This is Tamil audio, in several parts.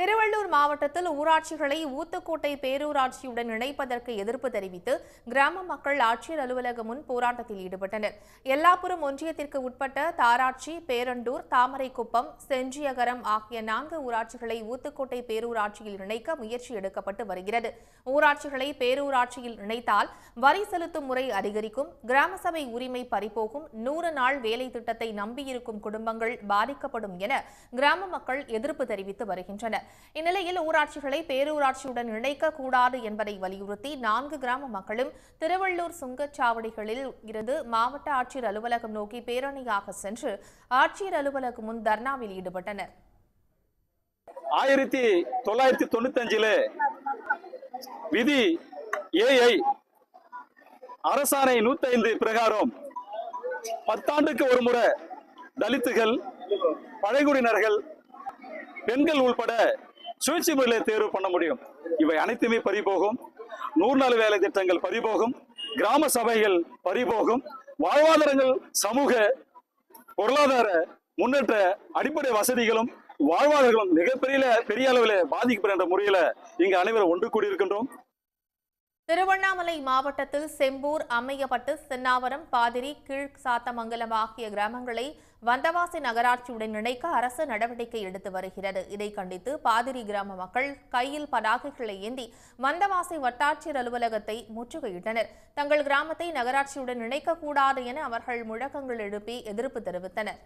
திருவள்ளூர் மாவட்டத்தில் ஊராட்சிகளை ஊத்துக்கோட்டை பேரூராட்சியுடன் இணைப்பதற்கு எதிர்ப்பு தெரிவித்து கிராம மக்கள் ஆட்சியர் அலுவலகம் முன் போராட்டத்தில் ஈடுபட்டனர். எல்லாப்புரம் ஒன்றியத்திற்கு உட்பட்ட தாராட்சி, பேரண்டூர், தாமரைக்குப்பம், செஞ்சியகரம் ஆகிய 4 ஊராட்சிகளை ஊத்துக்கோட்டை பேரூராட்சியில் இணைக்க முயற்சி எடுக்கப்பட்டு வருகிறது. ஊராட்சிகளை பேரூராட்சியில் இணைத்தால் வரி செலுத்தும் முறை அதிகரிக்கும், கிராம சபை உரிமை பறிபோகும், 100 நாள் வேலை திட்டத்தை நம்பியிருக்கும் குடும்பங்கள் பாதிக்கப்படும் என கிராம மக்கள் எதிர்ப்பு தெரிவித்து வருகின்றனர். இந்நிலையில் ஊராட்சிகளை பேரூராட்சியுடன் இணைக்க கூடாது என்பதை வலியுறுத்தி 4 கிராம மக்களும் திருவள்ளூர் சுங்கச்சாவடிகளில் இருந்து மாவட்ட ஆட்சியர் அலுவலகம் நோக்கி பேரணியாக சென்று ஆட்சியர் அலுவலகம் முன் தர்ணாவில் ஈடுபட்டனர். 1995 விதி ஏஐ அரசாணை 105 பிரகாரம் 10 ஆண்டுக்கு ஒரு முறை தலித்துகள், பழங்குடியினர்கள், பெண்கள் உள்பட சுழற்சி முறையில் தேர்வு பண்ண முடியும். இவை அனைத்துமே பறிபோகும். 100 நாள் வேலை திட்டங்கள் பறிபோகும், கிராம சபைகள் பறிபோகும், வாழ்வாதாரங்கள், சமூக பொருளாதார முன்னேற்ற அடிப்படை வசதிகளும் வாழ்வாதாரங்களும் பெரிய அளவில் பாதிக்கப்படுகின்ற முறையில இங்கு அனைவரும் ஒன்று கூடியிருக்கின்றோம். திருவண்ணாமலை மாவட்டத்தில் செம்பூர், அம்மையப்பட்டு, சின்னாவரம், பாதிரி, கீழ் சாத்தமங்கலம் ஆகிய கிராமங்களை வந்தவாசி நகராட்சியுடன் இணைக்க அரசு நடவடிக்கை எடுத்து வருகிறது. இதை கண்டித்து பாதிரி கிராம மக்கள் கையில் பதாகைகளை ஏந்தி வந்தவாசி வட்டாட்சியர் அலுவலகத்தை முற்றுகையிட்டனர். தங்கள் கிராமத்தை நகராட்சியுடன் இணைக்கக்கூடாது என அவர்கள் முழக்கங்கள் எழுப்பி எதிர்ப்பு தெரிவித்தனர்.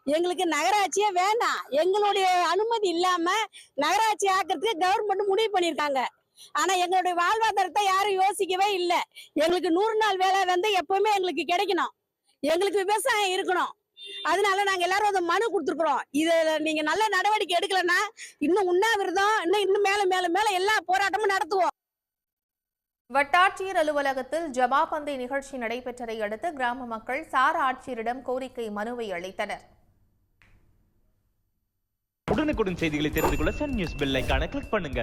எங்களுக்கு நகராட்சியே வேண்டாம், எங்களுடைய அனுமதி இல்லாம நகராட்சி ஆக்கிறதுக்கு கவர்மெண்ட் முடிவு பண்ணியிருக்காங்க. ஆனா எங்களுடைய வாழ்வாதாரத்தை யாரும் யோசிக்கவே இல்லை. எங்களுக்கு 100 நாள் வேலை எப்பவுமே எங்களுக்கு கிடைக்கணும், எங்களுக்கு விவசாயம் இருக்கணும். அதனால நாங்க எல்லாரும் அதை மனு கொடுத்துருக்குறோம். இதுல நீங்க நல்ல நடவடிக்கை எடுக்கலன்னா இன்னும் உண்ணாவிரதம், இன்னும் மேல மேல மேல எல்லா போராட்டமும் நடத்துவோம். வட்டாட்சியர் அலுவலகத்தில் ஜமாபந்தி நிகழ்ச்சி நடைபெற்றதை அடுத்து கிராம மக்கள் சார் ஆட்சியரிடம் கோரிக்கை மனுவை அளித்தனர். உடனுக்குடன் செய்திகளை தெரிந்து கொள்ள சன் நியூஸ் பெல் ஐகானை கிளிக் பண்ணுங்க.